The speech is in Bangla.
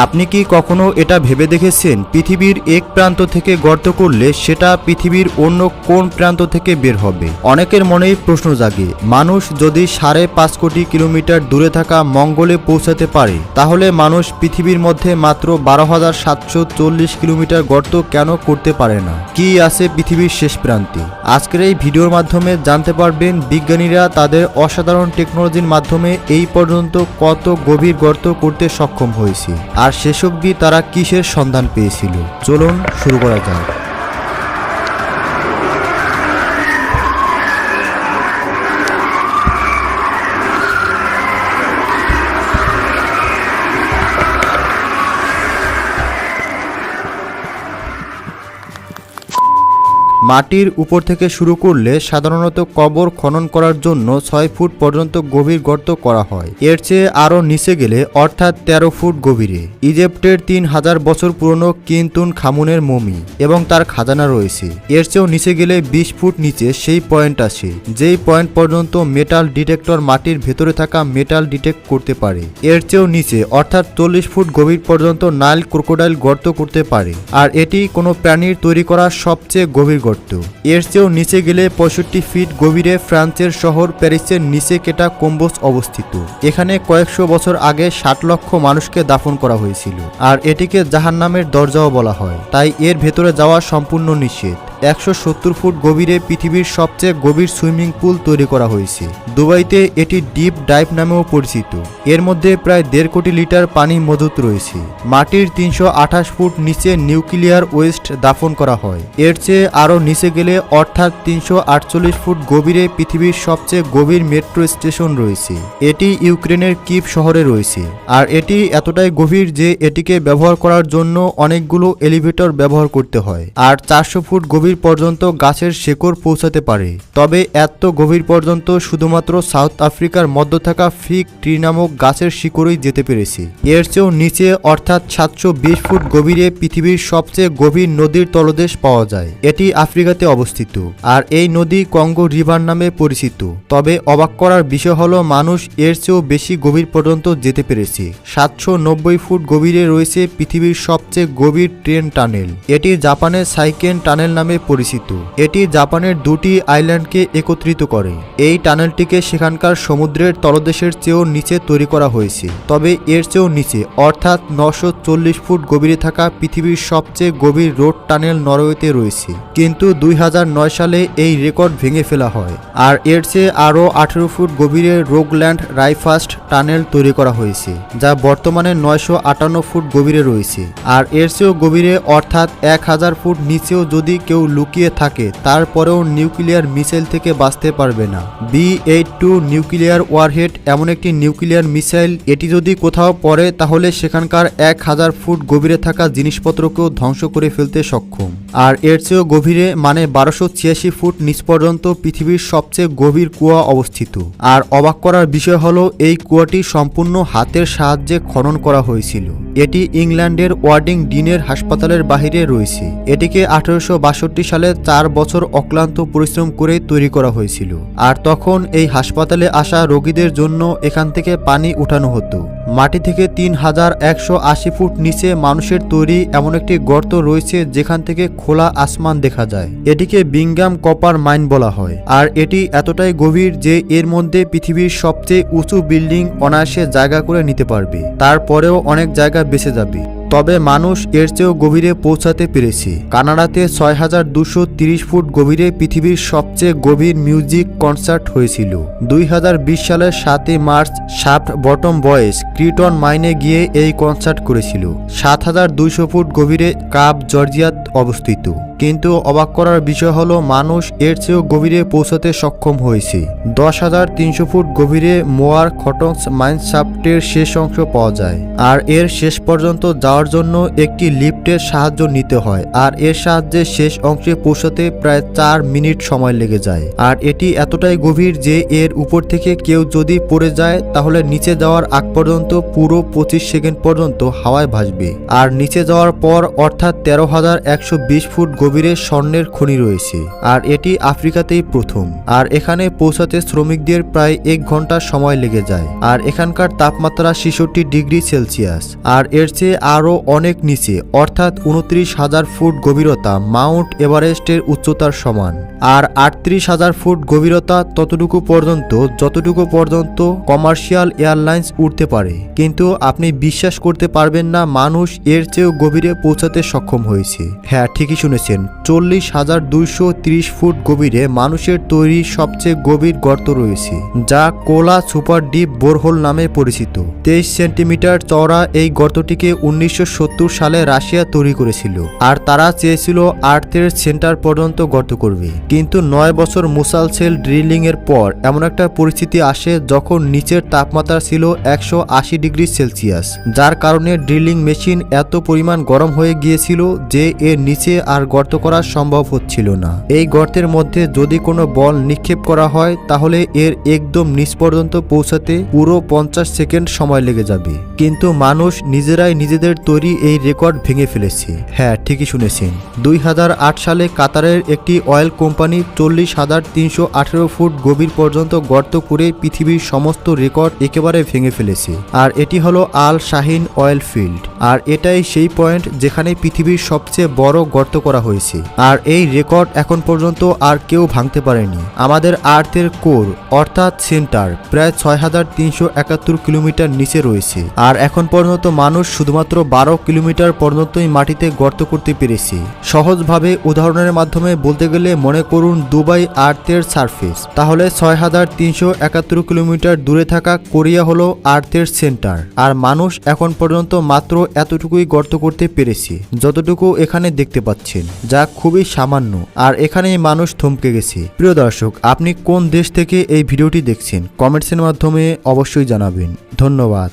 আপনি কি কখনো এটা ভেবে দেখেছেন পৃথিবীর এক প্রান্ত থেকে গর্ত করলে সেটা পৃথিবীর অন্য কোন প্রান্ত থেকে বের হবে? অনেকের মনেই প্রশ্ন জাগে, মানুষ যদি 5.5 কোটি কিলোমিটার দূরে থাকা মঙ্গলে পৌঁছাতে পারে, তাহলে মানুষ পৃথিবীর মধ্যে মাত্র 12,740 কিলোমিটার গর্ত কেন করতে পারে না? কি আছে পৃথিবীর শেষ প্রান্তে? আজকের এই ভিডিওর মাধ্যমে জানতে পারবেন বিজ্ঞানীরা তাদের অসাধারণ টেকনোলজির মাধ্যমে এই পর্যন্ত কত গভীর গর্ত করতে সক্ষম হয়েছে, আর শেষ অবধি তারা কিসের সন্ধান পেয়েছিল। চলুন শুরু করা যাক। মাটির উপর থেকে শুরু করলে সাধারণত কবর খনন করার জন্য 6 ফুট পর্যন্ত গভীর গর্ত করা হয়। এর চেয়ে আরও নিচে গেলে অর্থাৎ 13 ফুট গভীরে ইজিপ্টের 3000 বছর পুরনো কিনতুন খামুনের মমি এবং তার খাজানা রয়েছে। এর চেয়েও নিচে গেলে 20 ফুট নিচে সেই পয়েন্ট আসে, যেই পয়েন্ট পর্যন্ত মেটাল ডিটেক্টর মাটির ভেতরে থাকা মেটাল ডিটেক্ট করতে পারে। এর চেয়েও নিচে অর্থাৎ 40 ফুট গভীর পর্যন্ত নাইল ক্রোকোডাইল গর্ত করতে পারে, আর এটি কোনো প্রাণীর তৈরি করা সবচেয়ে গভীর গর্ত। এর চেয়েও নিচে গেলে 65 ফিট গভীরে ফ্রান্সের শহর প্যারিসের নিচে কেটা কম্বোস অবস্থিত। এখানে কয়েকশো বছর আগে 60 লক্ষ মানুষকে দাফন করা হয়েছিল, আর এটিকে জাহান্নামের দরজাও বলা হয়, তাই এর ভেতরে যাওয়া সম্পূর্ণ নিষেধ। 170 ফুট গভীরে পৃথিবীর সবচেয়ে গভীর সুইমিং পুল তৈরি করা হয়েছে। দুবাইতে এটি ডিপ ডাইভ নামেও পরিচিত। এর মধ্যে প্রায় 1.5 কোটি লিটার পানি মজুত রয়েছে। মাটির 328 ফুট নিচে নিউক্লিয়ার ওয়েস্ট দাফন করা হয়। এর চেয়ে আরও নিচে গেলে অর্থাৎ 348 ফুট গভীরে পৃথিবীর সবচেয়ে গভীর মেট্রো স্টেশন রয়েছে। এটি ইউক্রেনের কিভ শহরে রয়েছে, আর এটি এতটাই গভীর যে এটিকে ব্যবহার করার জন্য অনেকগুলো এলিভেটর ব্যবহার করতে হয়, আর 400 ফুট গভীর পর্যন্ত গাছের শেকড় পৌঁছাতে পারে। তবে এত গভীর পর্যন্ত শুধুমাত্র সাউথ আফ্রিকার মধ্যে থাকা ফিগ ট্রি নামক গাছের শিকড়ই যেতে পেরেছে। এর চেয়েও নিচে অর্থাৎ 720 ফুট গভীরে পৃথিবীর সবচেয়ে গভীর নদীর তলদেশ পাওয়া যায়। এটি আফ্রিকাতে অবস্থিত, আর এই নদী কঙ্গো রিভার নামে পরিচিত। তবে অবাক করার বিষয় হলো মানুষ এর চেয়েও বেশি গভীর পর্যন্ত যেতে পেরেছে। 790 ফুট গভীরে রয়েছে পৃথিবীর সবচেয়ে গভীর ট্রেন টানেল। এটি জাপানের সাইকেন টানেল নামে পরিচিত। এটি জাপানের 2টি আইল্যান্ডকে একত্রিত করে। এই টানেলটিকে সেখানকার সমুদ্রের তলদেশের চেয়েও নিচে তৈরি করা হয়েছে। তবে এর চেয়েও নিচে অর্থাৎ 940 ফুট গভীরে থাকা পৃথিবীর সবচেয়ে গভীর রোড টানেল নরওয়েতে রয়েছে, কিন্তু 2009 সালে এই রেকর্ড ভেঙে ফেলা হয়। আর এর চেয়ে আরও 18 ফুট গভীরে রোগল্যান্ড রাইফাস্ট টানেল তৈরি করা হয়েছে, যা বর্তমানে 958 ফুট গভীরে রয়েছে। আর এর চেয়েও গভীরে অর্থাৎ 1000 ফুট নিচেও যদি কেউ লুকিয়ে থাকে, তারপরেও নিউক্লিয়ার মিসাইল থেকে বাঁচতে পারবে না। B-82 নিউক্লিয়ার ওয়ারহেড এমন একটি নিউক্লিয়ার মিসাইল, এটি যদি কোথাও পড়ে তাহলে সেখানকার 1000 ফুট গভীরে থাকা জিনিসপত্রকেও ধ্বংস করে ফেলতে সক্ষম। আর এর চেয়েও গভীরে মানে 1286 ফুট নিচ পর্যন্ত পৃথিবীর সবচেয়ে গভীর কুয়া অবস্থিত। আর অবাক করার বিষয় হলো এই কুয়াটি সম্পূর্ণ হাতের সাহায্যে খনন করা হয়েছিল। এটি ইংল্যান্ডের ওয়ার্ডিং ডিনের হাসপাতালের বাহিরে রয়েছে। এটিকে 1862 সালে 4 বছর অক্লান্ত পরিশ্রম করে তৈরি করা হয়েছিল। আর তখন এই হাসপাতালে আসা রোগীদের জন্য এখান থেকে পানি উঠানো হতো। মাটি থেকে 3180 ফুট নিচে মানুষের তৈরি এমন একটি গর্ত রয়েছে যেখান থেকে খোলা আসমান দেখা যায়। এটিকে বিংগাম কপার মাইন বলা হয়, আর এটি এতটাই গভীর যে এর মধ্যে পৃথিবীর সবচেয়ে উঁচু বিল্ডিং অনায়াসে জায়গা করে নিতে পারবে। তারপরেও অনেক জায়গা বেঁচে যাবে। তবে মানুষ এর চেয়েও গভীরে পৌঁছাতে পেরেছে। কানাডাতে 6230 ফুট গভীরে পৃথিবীর সবচেয়ে গভীর মিউজিক কনসার্ট হয়েছিল। 2020 সালের 7 মার্চ শাফট বটম বয়েজ ক্রিটন মাইনে গিয়ে এই কনসার্ট করেছিল। 7200 ফুট গভীরে কাব জর্জিয়াত অবস্থিত। কিন্তু অবাক করার বিষয় হলো মানুষ এর চেয়েও গভীরে পৌঁছাতে সক্ষম হয়েছে। 10,300 ফুট গভীরে মোয়ার খটংস মাইন শাফটের শেষ অংশ পাওয়া যায়। আর এর শেষ পর্যন্ত যাওয়ার জন্য একটি লিফটের সাহায্য নিতে হয়, আর এর সাহায্যে শেষ অংশে পৌঁছাতে প্রায় 4 মিনিট সময় লেগে যায়। আর এটি এতটাই গভীর যে এর উপর থেকে কেউ যদি পড়ে যায় তাহলে নিচে যাওয়ার আগ পর্যন্ত পুরো 25 সেকেন্ড পর্যন্ত হাওয়ায় ভাসবে। আর নিচে যাওয়ার পর অর্থাৎ 13,120 ফুট গভীরে স্বর্ণের খনি রয়েছে, আর এটি আফ্রিকাতেই প্রথম। আর এখানে পৌঁছাতে শ্রমিকদের প্রায় 1 ঘন্টা সময় লেগে যায়। আর এখানকার তাপমাত্রা 66 ডিগ্রি সেলসিয়াস। আর এর চেয়ে আরও অনেক নিচে, অর্থাৎ 29,000 ফুট গভীরতা মাউন্ট এভারেস্টের উচ্চতার সমান। আর 38,000 ফুট গভীরতা ততটুকু পর্যন্ত যতটুকু পর্যন্ত কমার্শিয়াল এয়ারলাইন্স উঠতে পারে। কিন্তু আপনি বিশ্বাস করতে পারবেন না, মানুষ এর চেয়েও গভীরে পৌঁছাতে সক্ষম হয়েছে। হ্যাঁ, ঠিকই শুনেছেন, 40,230 ফুট গভীরে মানুষের তৈরি সবচেয়ে গভীর গর্ত রয়েছে, যা কোলা সুপার ডিপ বোরহোল নামে পরিচিত। 23 সেন্টিমিটার চওড়া এই গর্তটিকে 1970 সালে রাশিয়া তৈরি করেছিল। আর তারা চেয়েছিল আর্থের সেন্টার পর্যন্ত গর্ত করবে। কিন্তু 9 বছর মুসালসেল ড্রিলিং এর পর এমন একটা পরিস্থিতি আসে যখন নিচের তাপমাত্রা ছিল 180 ডিগ্রি সেলসিয়াস, যার কারণে ড্রিলিং মেশিন এত পরিমাণ গরম হয়ে গিয়েছিল যে এর নিচে আর গর্ত করা সম্ভব হচ্ছিল না। এই গর্তের মধ্যে যদি কোনো বল নিক্ষেপ করা হয় তাহলে এর একদম নিচ পর্যন্ত পৌঁছাতে পুরো 50 সেকেন্ড সময় লেগে যাবে। কিন্তু মানুষ নিজেরাই নিজেদের তৈরি এই রেকর্ড ভেঙে ফেলেছে। হ্যাঁ, ঠিকই শুনেছেন, 2008 সালে কাতারের একটি অয়েল কোম্পানি 40,318 ফুট গভীর পর্যন্ত গর্ত করে পৃথিবীর সমস্ত রেকর্ড একেবারে ভেঙে ফেলেছে। আর এটি হলো আল শাহিন অয়েল ফিল্ড। আর এটাই সেই পয়েন্ট যেখানে পৃথিবীর সবচেয়ে বড় গর্ত করা হয়েছে। আর এই রেকর্ড এখন পর্যন্ত আর কেউ ভাঙতে পারেনি। আমাদের আর্থের কোর অর্থাৎ সেন্টার প্রায় 6,371 কিলোমিটার নিচে রয়েছে। আর এখন পর্যন্ত মানুষ শুধুমাত্র 12 কিলোমিটার পর্যন্তই মাটিতে গর্ত করতে পেরেছে। সহজভাবে উদাহরণের মাধ্যমে বলতে গেলে মনে করুন দুবাই আর্থের সারফেস, তাহলে 6,371 কিলোমিটার দূরে থাকা কোরিয়া হলো আর্থের সেন্টার। আর মানুষ এখন পর্যন্ত মাত্র এতটুকুই গর্ত করতে পেরেছে, যতটুকু এখানে দেখতে পাচ্ছেন, যা খুবই সামান্য। আর এখানেই মানুষ থমকে গেছে। প্রিয় দর্শক, আপনি কোন দেশ থেকে এই ভিডিওটি দেখছেন কমেন্টসের মাধ্যমে অবশ্যই জানাবেন। ধন্যবাদ।